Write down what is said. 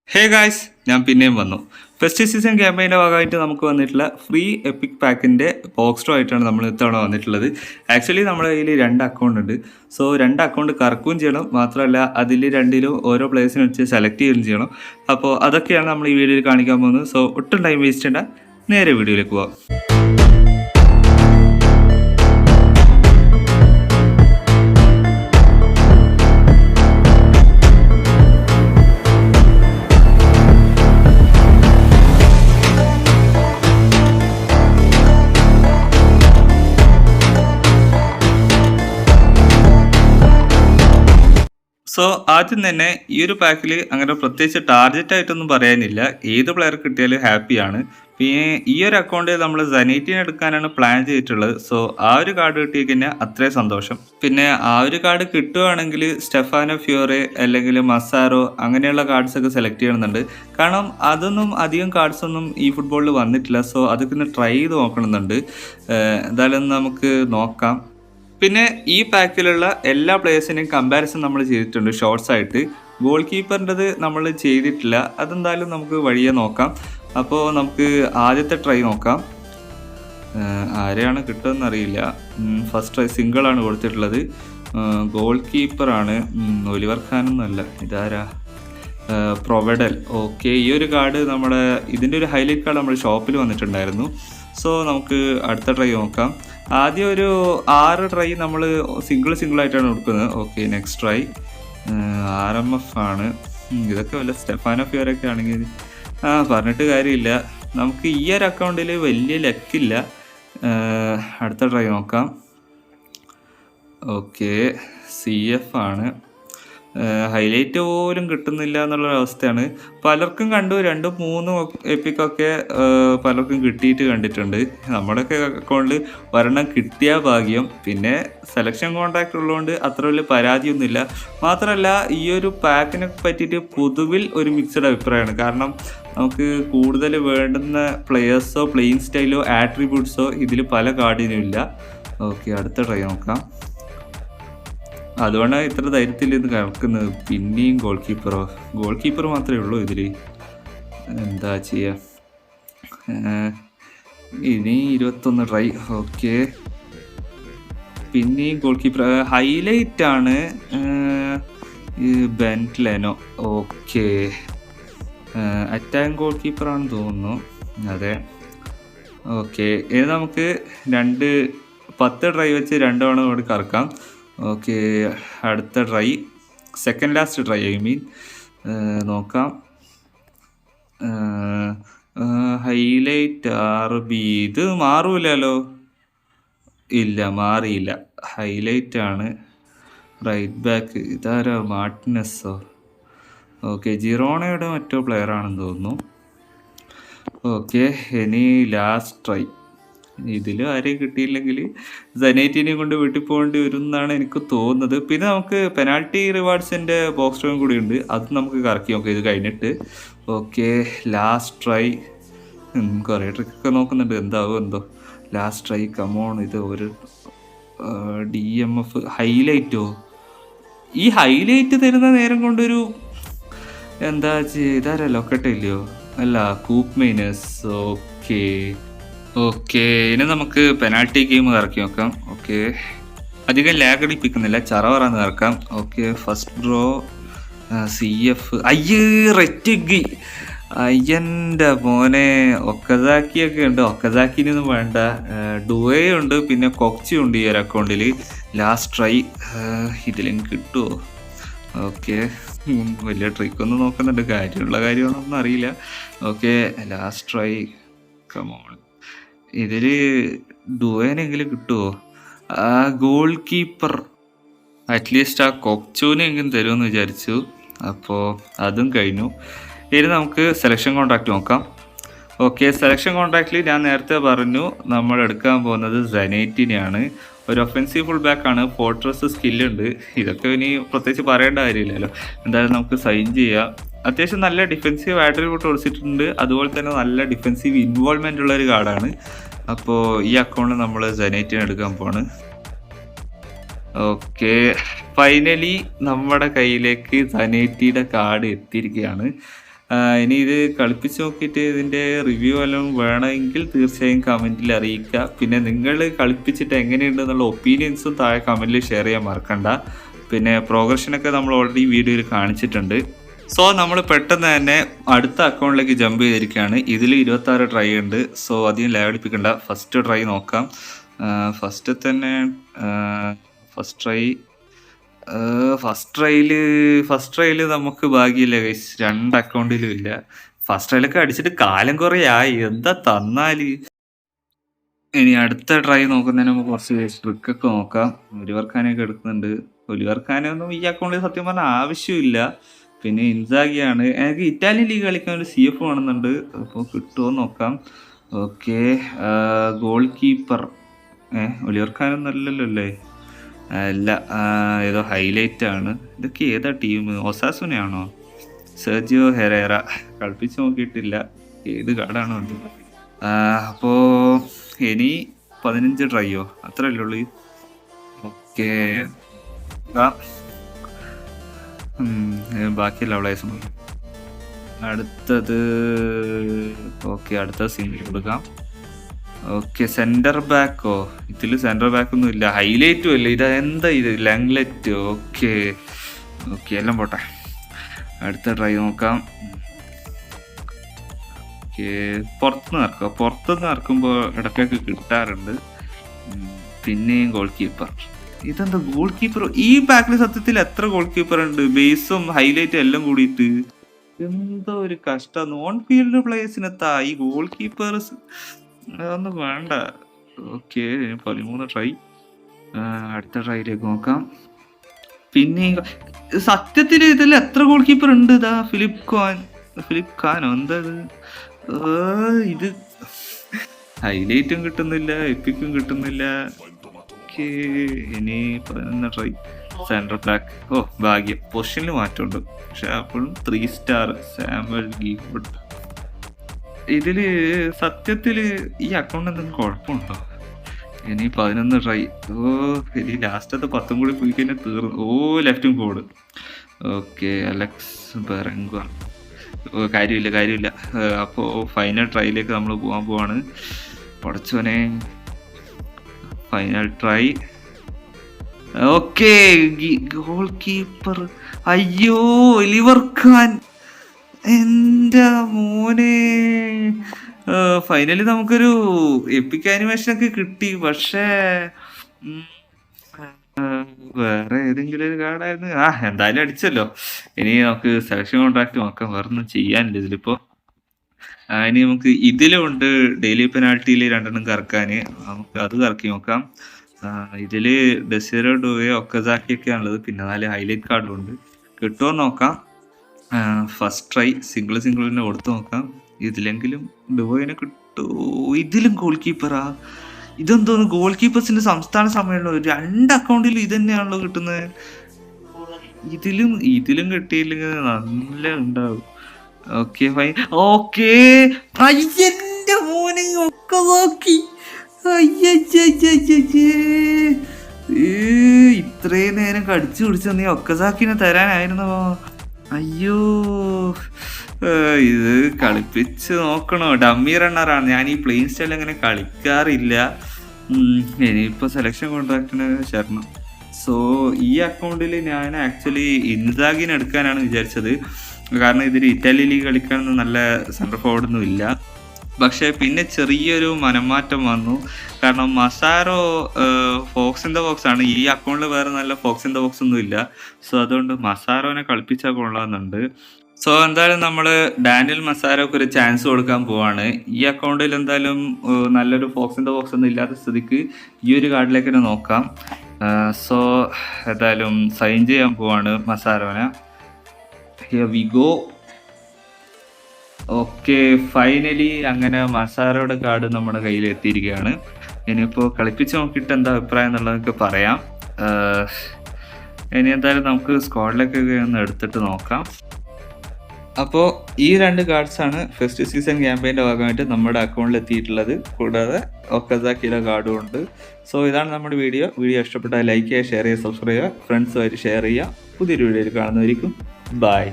Hey guys, ഞാൻ പിന്നെയും വന്നു. ഫെസ്റ്റ് സീസൺ ക്യാമ്പയിൻ്റെ ഭാഗമായിട്ട് നമുക്ക് വന്നിട്ടുള്ള ഫ്രീ എപ്പിക് പാക്കിൻ്റെ ബോക്സ് ഡ്രോ ആയിട്ടാണ് നമ്മൾ ഇത്തവണ വന്നിട്ടുള്ളത്. ആക്ച്വലി നമ്മുടെ കയ്യിൽ 2 അക്കൗണ്ട് ഉണ്ട്. സോ 2 അക്കൗണ്ട് കറക്കുകയും ചെയ്യണം, മാത്രമല്ല അതിൽ രണ്ടിലും ഓരോ പ്ലേസിനെ വെച്ച് സെലക്ട് ചെയ്യുകയും ചെയ്യണം. അപ്പോൾ അതൊക്കെയാണ് നമ്മൾ ഈ വീഡിയോയിൽ കാണിക്കാൻ പോകുന്നത്. സോ ഒട്ടും ടൈം വേസ്റ്റ് ചെയ്യേണ്ട, നേരെ വീഡിയോയിലേക്ക് പോവാം. സോ ആദ്യം തന്നെ ഈ ഒരു പാക്കിൽ അങ്ങനെ പ്രത്യേകിച്ച് ടാർഗറ്റ് ആയിട്ടൊന്നും പറയാനില്ല. ഏത് പ്ലെയർ കിട്ടിയാലും ഹാപ്പിയാണ്. പിന്നെ ഈ ഒരു അക്കൗണ്ട് നമ്മൾ സനൈറ്റിനെ എടുക്കാനാണ് പ്ലാൻ ചെയ്തിട്ടുള്ളത്. സോ ആ ഒരു കാർഡ് കിട്ടി കഴിഞ്ഞാൽ അത്രയും സന്തോഷം. പിന്നെ ആ ഒരു കാർഡ് കിട്ടുകയാണെങ്കിൽ സ്റ്റെഫാനോ ഫ്യൂറെ അല്ലെങ്കിൽ മസാരോ അങ്ങനെയുള്ള കാർഡ്സ് ഒക്കെ സെലക്ട് ചെയ്യണമെന്നുണ്ട്. കാരണം അതൊന്നും അധികം കാർഡ്സ് ഒന്നും ഈ ഫുട്ബോളിൽ വന്നിട്ടില്ല. സോ അതൊക്കെ ഒന്ന് ട്രൈ ചെയ്ത് നോക്കണമെന്നുണ്ട്. എന്തായാലും നമുക്ക് നോക്കാം. പിന്നെ ഈ പാക്കിലുള്ള എല്ലാ പ്ലേയേഴ്സിനെയും കമ്പാരിസൺ നമ്മൾ ചെയ്തിട്ടുണ്ട് ഷോർട്സ് ആയിട്ട്. ഗോൾ കീപ്പറിൻ്റെത് നമ്മൾ ചെയ്തിട്ടില്ല, അതെന്തായാലും നമുക്ക് വഴിയെ നോക്കാം. അപ്പോൾ നമുക്ക് ആദ്യത്തെ ട്രൈ നോക്കാം. ആരെയാണ് കിട്ടുമെന്ന് അറിയില്ല. ഫസ്റ്റ് ട്രൈ സിംഗിളാണ് കൊടുത്തിട്ടുള്ളത്. ഗോൾ കീപ്പറാണ്. ഒലിവർ ഖാനൊന്നുമല്ല, ഇതാരാ? പ്രൊവഡൽ. ഓക്കെ, ഈ ഒരു കാർഡ് നമ്മുടെ ഇതിൻ്റെ ഒരു ഹൈലൈറ്റ് കാർഡ് നമ്മുടെ ഷോപ്പിൽ വന്നിട്ടുണ്ടായിരുന്നു. സോ നമുക്ക് അടുത്ത ട്രൈ നോക്കാം. ആദ്യം ഒരു 6 ട്രൈ നമ്മൾ സിംഗിളായിട്ടാണ് കൊടുക്കുന്നത്. ഓക്കെ, നെക്സ്റ്റ് ട്രൈ RMF ആണ്. ഇതൊക്കെ വല്ല സ്റ്റെഫാനോ ഫ്യൂറൊക്കെ ആണെങ്കിൽ പറഞ്ഞിട്ട് കാര്യമില്ല. നമുക്ക് ഈ ഒരു അക്കൗണ്ടിൽ വലിയ ലക്കില്ല. അടുത്ത ട്രൈ നോക്കാം. ഓക്കെ, CF ആണ്. ഹൈലൈറ്റ് പോലും കിട്ടുന്നില്ല എന്നുള്ളൊരവസ്ഥയാണ്. പലർക്കും കണ്ടു, 2-3 എപ്പിക്കൊക്കെ പലർക്കും കിട്ടിയിട്ട് കണ്ടിട്ടുണ്ട്. നമ്മുടെയൊക്കെ അക്കൗണ്ടിൽ ഒരെണ്ണം കിട്ടിയ ഭാഗ്യം. പിന്നെ സെലക്ഷൻ കോൺട്രാക്ട് ഉള്ളതുകൊണ്ട് അത്ര വലിയ പരാതിയൊന്നുമില്ല. മാത്രമല്ല ഈ ഒരു പാക്കിനെ പറ്റിയിട്ട് പൊതുവിൽ ഒരു മിക്സഡ് അഭിപ്രായമാണ്. കാരണം നമുക്ക് കൂടുതൽ വേണ്ടുന്ന പ്ലെയേഴ്സോ പ്ലേയിങ് സ്റ്റൈലോ ആട്രിബ്യൂട്ട്സോ ഇതിൽ പല കാർഡിനും ഇല്ല. ഓക്കെ, അടുത്ത ട്രൈ നോക്കാം. അതുകൊണ്ടാണ് ഇത്ര ധൈര്യത്തിൽ ഇത് കിടക്കുന്നത്. പിന്നെയും ഗോൾ കീപ്പർ മാത്രമേ ഉള്ളൂ ഇതിൽ. എന്താ ചെയ്യുക? ഇനി 21 ട്രൈ. ഓക്കെ, പിന്നെയും ഗോൾ കീപ്പർ. ഹൈലൈറ്റ് ആണ് ബെൻറ്റ്ലെനോ. ഓക്കെ, അറ്റാക്ക് ഗോൾ കീപ്പറാണെന്ന് തോന്നുന്നു. അതെ, ഓക്കെ. ഇനി നമുക്ക് 10 ട്രൈ വെച്ച് 2 തവണ കൂടി കറക്കാം. ഓക്കെ, അടുത്ത ട്രൈ, സെക്കൻഡ് ലാസ്റ്റ് ട്രൈ നോക്കാം. Highlight RB. ഇത് മാറൂലല്ലോ. ഇല്ല, മാറിയില്ല. ഹൈലൈറ്റ് ആണ്. റൈറ്റ് ബാക്ക് ഇതാരാ? മാർട്ടിനസോ? ഓക്കെ, ജിറോണയുടെ മറ്റോ പ്ലെയർ ആണെന്ന് തോന്നുന്നു. ഓക്കെ, ഇനി ലാസ്റ്റ് ട്രൈ. ഇതിലും ആരെയും കിട്ടിയില്ലെങ്കിൽ സനൈറ്റിനെ കൊണ്ട് വീട്ടിൽ പോകേണ്ടി വരും എന്നാണ് എനിക്ക് തോന്നുന്നത്. പിന്നെ നമുക്ക് പെനാൽറ്റി റിവാർഡ്സിൻ്റെ ബോക്സ് ഡ്രോയും കൂടി ഉണ്ട്, അത് നമുക്ക് കറക്കി നോക്കാം ഇത് കഴിഞ്ഞിട്ട്. Okay, last try. കുറേ ട്രിക്കൊക്കെ നോക്കുന്നുണ്ട്, എന്താവും എന്തോ. Last try, come on. ഇത് ഒരു DMF ഹൈലൈറ്റോ? ഈ ഹൈലൈറ്റ് തരുന്ന നേരം കൊണ്ടൊരു എന്താ ഇതാരാ? ലൊക്കട്ടെ ഇല്ലയോ? അല്ല, കൂപ്പ് മൈനസ്. ഓക്കെ, ഇനി നമുക്ക് പെനാൽറ്റി ഗെയിം കറക്കി നോക്കാം. ഓക്കെ, അധികം ലാഗ് അടിപ്പിക്കുന്നില്ല, ചറവറാന്ന് കറക്കാം. Okay, first draw CF. റെറ്റിഗി. അയ്യൻ്റെ മോനെ, ഒക്കസാക്കിയൊക്കെ ഉണ്ട്. ഒക്കസാക്കിനൊന്നും വേണ്ട. ഡുവേ ഉണ്ട്, പിന്നെ കൊക്ചി ഉണ്ട് ഈ ഒരു അക്കൗണ്ടിൽ. Last try. ഇതിലും കിട്ടുമോ? ഓക്കെ, വലിയ ട്രിക്കൊന്നും നോക്കുന്നുണ്ട്, കാര്യമുള്ള കാര്യമാണോന്നും അറിയില്ല. Okay, last try. കമോൺ, ഇതിൽ ഡുവേനെങ്കിലും കിട്ടുമോ? ഗോൾ കീപ്പർ അറ്റ്ലീസ്റ്റ് ആ കൊക്ചൂനെങ്കിലും തരുമെന്ന് വിചാരിച്ചു. അപ്പോൾ അതും കഴിഞ്ഞു. ഇനി നമുക്ക് സെലക്ഷൻ കോൺട്രാക്റ്റ് നോക്കാം. ഓക്കെ, സെലക്ഷൻ കോൺട്രാക്റ്റിൽ ഞാൻ നേരത്തെ പറഞ്ഞു നമ്മൾ എടുക്കാൻ പോകുന്നത് സനൈറ്റിനെയാണ്. ഒരു ഒഫൻസീവ് ഫുൾ ബാക്കാണ്, ഫോർട്രസ് സ്കില്ലുണ്ട്. ഇതൊക്കെ ഇനി പ്രത്യേകിച്ച് പറയേണ്ട കാര്യമില്ലല്ലോ. എന്തായാലും നമുക്ക് സൈൻ ചെയ്യാം. അത്യാവശ്യം നല്ല ഡിഫെൻസീവ് ആട്രിബ്യൂട്ട് കൊടുത്തിട്ടുണ്ട്, അതുപോലെ തന്നെ നല്ല ഡിഫെൻസീവ് ഇൻവോൾവ്മെൻ്റ് ഉള്ളൊരു കാർഡാണ്. അപ്പോൾ ഈ അക്കൗണ്ട് നമ്മൾ സനൈറ്റിന് എടുക്കാൻ പോവാണ്. ഓക്കെ, ഫൈനലി നമ്മുടെ കയ്യിലേക്ക് സനൈറ്റിയുടെ കാർഡ് എത്തിയിരിക്കുകയാണ്. ഇനി ഇത് കളിപ്പിച്ച് നോക്കിയിട്ട് ഇതിൻ്റെ റിവ്യൂ വല്ലതും വേണമെങ്കിൽ തീർച്ചയായും കമൻറ്റിൽ അറിയിക്കുക. പിന്നെ നിങ്ങൾ കളിപ്പിച്ചിട്ട് എങ്ങനെയുണ്ടെന്നുള്ള ഒപ്പീനിയൻസും താഴെ കമൻറ്റിൽ ഷെയർ ചെയ്യാൻ മറക്കണ്ട. പിന്നെ പ്രോഗ്രഷനൊക്കെ നമ്മൾ ഓൾറെഡി വീഡിയോയിൽ കാണിച്ചിട്ടുണ്ട്. സോ നമ്മൾ പെട്ടെന്ന് തന്നെ അടുത്ത അക്കൗണ്ടിലേക്ക് ജമ്പ് ചെയ്തിരിക്കുകയാണ്. ഇതിൽ 26 ട്രൈ ഉണ്ട്. സോ അധികം ലെവലിപ്പിക്കണ്ട, ഫസ്റ്റ് ട്രൈ നോക്കാം. ഫസ്റ്റ് തന്നെ ഫസ്റ്റ് ട്രൈയിൽ നമുക്ക് ഭാഗ്യമില്ല ഗൈസ്, 2 അക്കൗണ്ടിലും ഇല്ല. ഫസ്റ്റ് ട്രൈലൊക്കെ അടിച്ചിട്ട് കാലം കുറേ ആയി, എന്താ തന്നാല്. ഇനി അടുത്ത ട്രൈ നോക്കുന്നതിന് നമുക്ക് കുറച്ച് ട്രിക്കൊക്കെ നോക്കാം. ഒലിവർ ഖാനെയൊക്കെ എടുക്കുന്നുണ്ട്. ഒലിവർ ഖാനൊന്നും ഈ അക്കൗണ്ടിൽ സത്യം പറഞ്ഞാൽ ആവശ്യമില്ല. പിന്നെ ഇൻസാഗിയാണ്. എനിക്ക് ഇറ്റാലിയൻ ലീഗ് കളിക്കാൻ ഒരു CF വേണമെന്നുണ്ട്. അപ്പോൾ കിട്ടുമോ നോക്കാം. ഓക്കെ, ഗോൾ കീപ്പർ ഒലിവർ ഖാനൊന്നും അല്ലല്ലോ അല്ലേ? അല്ല, ഏതോ ഹൈലൈറ്റ് ആണ്. ഇതൊക്കെ ഏതാ ടീം? ഒസാസുനയാണോ? സെർജിയോ ഹെറേറ. കളിപ്പിച്ച് നോക്കിയിട്ടില്ല, ഏത് കാർഡാണോ അത്. അപ്പോൾ ഇനി 15 ട്രൈയോ അത്രയല്ലേ ഉള്ളൂ. ഓക്കെ, ബാക്കിയുള്ള പ്ലേസും അടുത്തത്. ഓക്കെ, അടുത്ത സീനിൽ കൊടുക്കാം. ഓക്കെ, സെൻറ്റർ ബാക്കോ? ഇതിൽ സെൻറ്റർ ബാക്കൊന്നും ഇല്ല. ഹൈലൈറ്റും ഇല്ല. ഇത് എന്താ ഇത്? ലാംഗ്ലെറ്റ്. ഓക്കെ ഓക്കെ, എല്ലാം പോട്ടെ. അടുത്ത ട്രൈ നോക്കാം. ഓക്കെ, പുറത്തുനിന്ന് ഇറക്കുമ്പോൾ ഇടയ്ക്കൊക്കെ കിട്ടാറുണ്ട്. പിന്നെയും ഗോൾ കീപ്പർ. ഇതെന്താ ഗോൾ കീപ്പർ? ഈ പാക്കിൽ സത്യത്തിൽ എത്ര ഗോൾ കീപ്പർ ഉണ്ട്? ബേസും ഹൈലൈറ്റും എല്ലാം കൂടിയിട്ട് എന്തോ ഒരു കഷ്ടം. നോൺ ഫീൽഡ് പ്ലേയേഴ്സിനെത്താ ഈ ഗോൾ കീപ്പേഴ്സ്? അതൊന്നും വേണ്ട. Okay, 13 try. അടുത്ത ട്രൈയിലേക്ക് നോക്കാം. പിന്നെ സത്യത്തിൽ ഇതിൽ എത്ര ഗോൾ കീപ്പർ ഉണ്ട്? ഇതാ ഫിലിപ്പ് ഖാനോ എന്താ ഇത്? ഹൈലൈറ്റും കിട്ടുന്നില്ല, എപ്പിക്കും കിട്ടുന്നില്ല. ഓക്കെ, ഇനി 11 ട്രൈ. Central back. ഓ ഭാഗ്യം, പൊസിഷനിൽ മാറ്റമുണ്ട്. പക്ഷെ അപ്പോഴും 3 സ്റ്റാർ സാമുവൽ ഗീഫോർഡ്. ഇതിൽ സത്യത്തിൽ ഈ അക്കൗണ്ട് എന്തെങ്കിലും കുഴപ്പമുണ്ടോ? ഇനി 11 ട്രൈ. ഓ, ഇനി ലാസ്റ്റത്തെ 10 കൂടി പോയി കഴിഞ്ഞാൽ തീർന്നു. ഓ, ലെഫ്റ്റും ഫോർഡ്. ഓക്കെ, അലക്സ് ബെറങ്ക. ഓ, കാര്യമില്ല. അപ്പോൾ ഫൈനൽ ട്രൈയിലേക്ക് നമ്മൾ പോവാണ്. പടച്ചോനെ, final try. Okay, goalkeeper. അയ്യോ, ഒലിവർ ഖാൻ. എൻ്റെ മോനെ, ഫൈനലി നമുക്കൊരു എപ്പിക് ആനിമേഷനൊക്കെ കിട്ടി. പക്ഷേ വേറെ ഏതെങ്കിലും ഒരു കാർഡായിരുന്നു. എന്തായാലും അടിച്ചല്ലോ. ഇനി നമുക്ക് സെലക്ഷൻ കോൺട്രാക്ട് നോക്കാം. വേറെ ഒന്നും ചെയ്യാനില്ല ഇതിലിപ്പോൾ. ഇനി നമുക്ക് ഇതിലുണ്ട് ഡെയിലി പെനാൾട്ടിയിൽ 2 കറക്കാൻ. നമുക്ക് അത് കറക്കി നോക്കാം. ഇതിൽ ഡെസിറോ ഡുവയോ ഒക്കസാക്കിയൊക്കെ ആണുള്ളത്. പിന്നെ 4 ഹൈലൈറ്റ് കാർഡും ഉണ്ട്. കിട്ടുമോ നോക്കാം. ഫസ്റ്റ് ട്രൈ സിംഗിളിന് കൊടുത്തു നോക്കാം. ഇതിലെങ്കിലും ഡുവോയിനെ കിട്ടുമോ? ഇതിലും ഗോൾ കീപ്പറാ? ഇതെന്തോന്ന്, ഗോൾ കീപ്പേഴ്സിന്റെ സംസ്ഥാന സമ്മേളനം 2 അക്കൗണ്ടിലും ഇത് തന്നെയാണല്ലോ കിട്ടുന്നത്. ഇതിലും കിട്ടിയില്ലെങ്കിൽ നല്ല ഉണ്ടാവും. Okay, fine. ഓക്കെ, അയ്യന്റെ മോനെ ഒക്കെ നോക്കി. ഇത്രയും നേരം കടിച്ചു പിടിച്ച നീ ഒക്കസാക്കിനെ തരാനായിരുന്നോ? അയ്യോ, ഇത് കളിപ്പിച്ച് നോക്കണോ? ഡമ്മി റണ്ണറാണ്. ഞാൻ ഈ പ്ലെയിൻ സ്റ്റൈൽ അങ്ങനെ കളിക്കാറില്ല. ഇനിയിപ്പോൾ സെലക്ഷൻ കോൺട്രാക്റ്റിന് ചേർണം. സോ ഈ അക്കൗണ്ടിൽ ഞാൻ ആക്ച്വലി ഇൻസാഗിനെ എടുക്കാനാണ് വിചാരിച്ചത്. കാരണം ഇതിൽ ഇറ്റാലി ലീഗ് കളിക്കാനൊന്നും നല്ല സെൻട്രൽ ഫോർവേഡൊന്നും ഇല്ല. പക്ഷേ പിന്നെ ചെറിയൊരു മനംമാറ്റം വന്നു. കാരണം മസാരോ ഫോക്സ് ഇൻ ദ ബോക്സ് ആണ്. ഈ അക്കൗണ്ടിൽ വേറെ നല്ല ഫോക്സ് ഇൻ ദ ബോക്സ് ഒന്നും ഇല്ല. സോ അതുകൊണ്ട് മസാരോനെ കളിപ്പിച്ചാൽ കൊള്ളാമെന്നുണ്ട്. സോ എന്തായാലും നമ്മൾ ഡാനിയൽ മസാരോക്ക് ഒരു ചാൻസ് കൊടുക്കാൻ പോവാണ്. ഈ അക്കൗണ്ടിൽ എന്തായാലും നല്ലൊരു ഫോക്സ് ഇൻ ദ ബോക്സ് ഒന്നും ഇല്ലാത്ത സ്ഥിതിക്ക് ഈ ഒരു കാർഡിലേക്ക് തന്നെ നോക്കാം. സോ എന്തായാലും സൈൻ ചെയ്യാൻ പോവാണ് മസാരോനെ. Here we go. Okay, finally അങ്ങനെ മസാരോയുടെ കാർഡ് നമ്മുടെ കയ്യിൽ എത്തിയിരിക്കുകയാണ്. ഇനിയിപ്പോൾ കളിപ്പിച്ച് നോക്കിയിട്ട് എന്താ അഭിപ്രായം എന്നുള്ളതൊക്കെ പറയാം. ഇനി എന്തായാലും നമുക്ക് സ്ക്വാഡിലൊക്കെ ഒന്ന് എടുത്തിട്ട് നോക്കാം. അപ്പോൾ ഈ 2 കാർഡ്സാണ് ഫസ്റ്റ് സീസൺ ക്യാമ്പയിൻ്റെ ഭാഗമായിട്ട് നമ്മുടെ അക്കൗണ്ടിൽ എത്തിയിട്ടുള്ളത്. കൂടാതെ ഒക്കസാക്കിയുടെ കാർഡും ഉണ്ട്. സോ ഇതാണ് നമ്മുടെ വീഡിയോ ഇഷ്ടപ്പെട്ടാൽ ലൈക്ക് ചെയ്യുക, ഷെയർ ചെയ്യുക, സബ്സ്ക്രൈബ് ചെയ്യുക, ഫ്രണ്ട്സുമായിട്ട് ഷെയർ ചെയ്യുക. പുതിയൊരു വീഡിയോയിൽ കാണുന്നതായിരിക്കും. ബൈ.